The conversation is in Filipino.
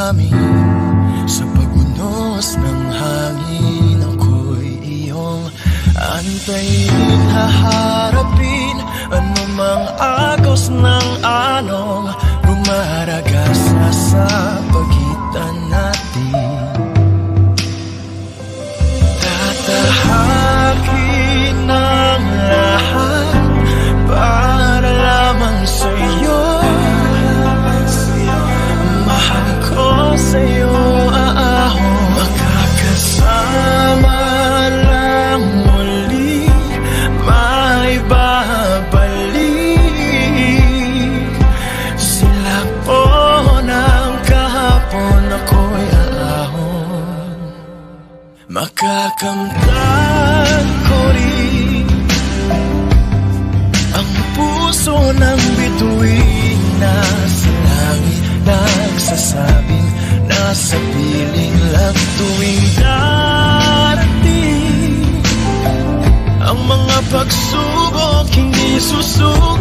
amin. Sa pagunos ng hangin, ako'y iyong antayin, haharapin anumang agos ng along rumaragasa sa pagitan natin. Tatahakin ang lahat para lamang sa'yo. Mahal ko sa'yo aahon, makakasama lang muli, maibabalik sila po ng kahapon, ako'y aahon. Makakamtan ko rin ang puso ng bituin na sa langit nagsasabing nasa piling lang tuwing darating ang mga pagsubok, hindi susuko.